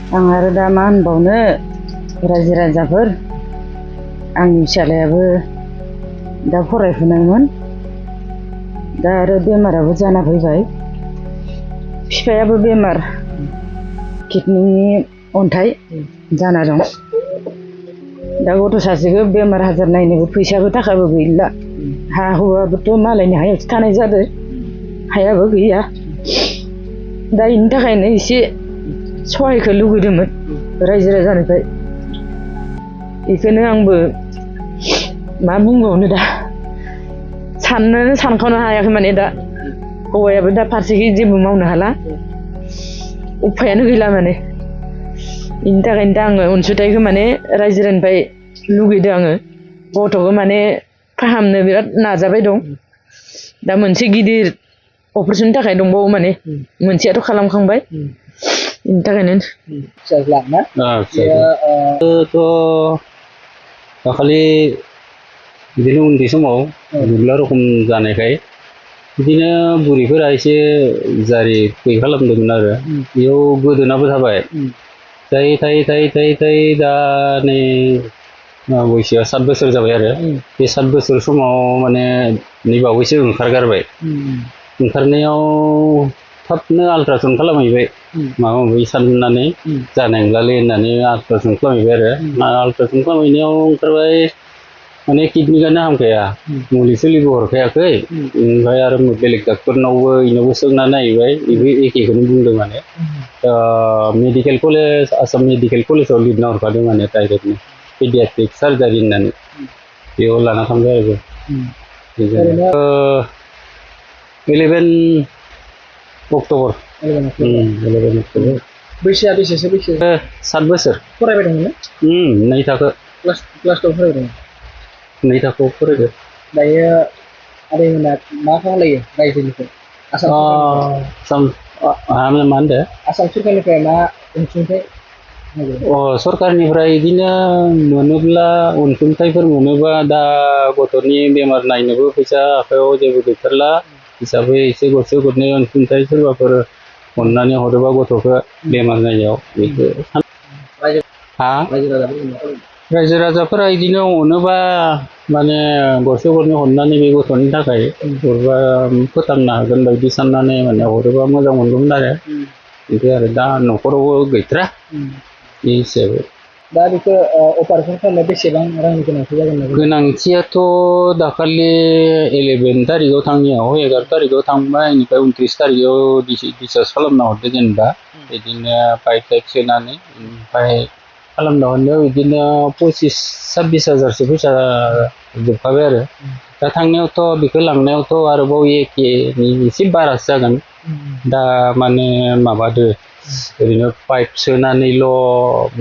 आं आरो दा मा होनबावनो रायजो राजाफोर आंनि फिसालायाबो दा फरायफुनायमोन दा आरो बेमाराबो जाना फैबाय बिफायाबो बेमार किडनिनि अन्थाइ जाना दं दा गथ' सासेखौ बेमार आजार नायनोबो फैसाबो थाखाबो गैला हा हुआबोथ' मालायनि हायावसो थानाय जादों हायाबो गैया दा बेनि थाखायनो एसे सहायखौ लुगैदोंमोन रायजो राजानिफ्राय बेखौनो आंबो मा बुंबावनो दा साननोनो सानखानो हायाखै माने दा हौवायाबो दा फारसेखै जेबो मावनो हाला उफायानो गैला माने बेनि थाखायनो दा आङो अनसुंथाइखौ माने रायजोनिफ्राय लुगैदों आङो गथ'खौ माने फाहामनो बिराद नाजाबाय दं दा मोनसे गिदिर अपारेशननि थाखाय दंबावो माने मोनसेयाथ' खालामखांबाय बेनि थाखायनो फिसाज्ला ना थ' दाखालि बिदिनो उन्दै समाव गुग्ला रखम जानायखाय बिदिनो बुरैफोरा एसे जारि गैयै खालामदोंमोन आरो बेयाव गोदोनाबो थाबाय थायै थायै थायै थायै थायै दा नै बैसोआ 7 बोसोर जाबाय आरो बे 7 बोसोर समाव माने नै बावैसो ओंखारगारबाय ओंखारनायाव थाबनो आल्ट्रासाउन्ड खालामहैबाय माबा माबि साननानै जानाय नंलालै होननानै आल्ट्रासाउन्ड खालामहैबाय आरो आल्ट्रासाउन्ड खालामहैनायाव ओंखारबाय माने किडनिकानो हामखाया मुलि सुलिबो हरखायाखै ओमफ्राय आरो बेलेग डाक्टरनावबो इनावबो सोंना नायबाय बेबो एखेखौनो बुंदों माने मेडिकेल कलेज आसाम मेडिकेल कलेजाव लिरना हरखादों माने डाइरेक्टनो पेडियाट्रिक सार्जारि होननानै बेयाव लाना थांबाय आरो 11 अक्ट'बर 11 अक्ट'बर बैसोआ बेसेसो बैसो 7 बोसोर फरायबाय दंमोन नै थाखो क्लास 2 फरायबाय दं नै थाखोआव फरायदो दायो आदैमोना मा खालायो रायजोनिफ्राय मा होनदो आसाम सरकारनिफ्राय मा अनसुंथाइ सरकारनिफ्राय बिदिनो मोनोब्ला अनसुंथाइफोर मोनोबा दा गथ'नि बेमार नायनोबो फैसा आखायाव जेबो गैथारला हिसाबै एसे गरसे गरनै अनसुंथाइ सोरबाफोर अननानै हरोबा गथ'खौ बेमार नायनायाव बेखौ रायजो राजाफोरा बिदिनो अनोबा माने गरसे गरनै हरनानै बे गथ'नि थाखाय हरबा फोथांनो हागोन बायदि साननानै माने हरोबा मोजां मोनगौमोन आरो बिदि आरो दा न'खरावबो गैथ्रा बे हिसाबै दा बेखौ अपारेशन खालामनो बेसेबां रांनि गोनांथि जागोन गोनांथियाथ' दाखालि 11 तारिखआव थांनायाव 11 तारिखआव थांबाय बेनिफ्राय 29 तारिखआव डिसचार्ज खालामना हरदो जेनेबा बिदिनो पाइप टाइप सोनानै ओमफ्राय खालामना हरनायाव बिदिनो 25-26 हाजारसो फैसा जोबखाबाय आरो दा थांनायावथ' बेखौ लांनायावथ' आरोबाव एखेनि एसे बारासो जागोन दा माने माबादो ओरैनो पाइप सोनानैल'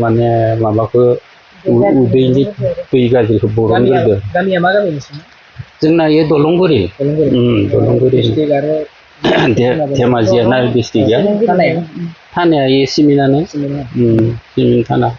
माने माबाखौ उदैनि दै गाज्रिखौ बरनग्रोदो गामिया मा गामि नोंसोरना जोंना इयो दलंगुरि धेमाजियानो डिस्ट्रिक्टआ थानाया इयो सिमिनानो सिमिन थाना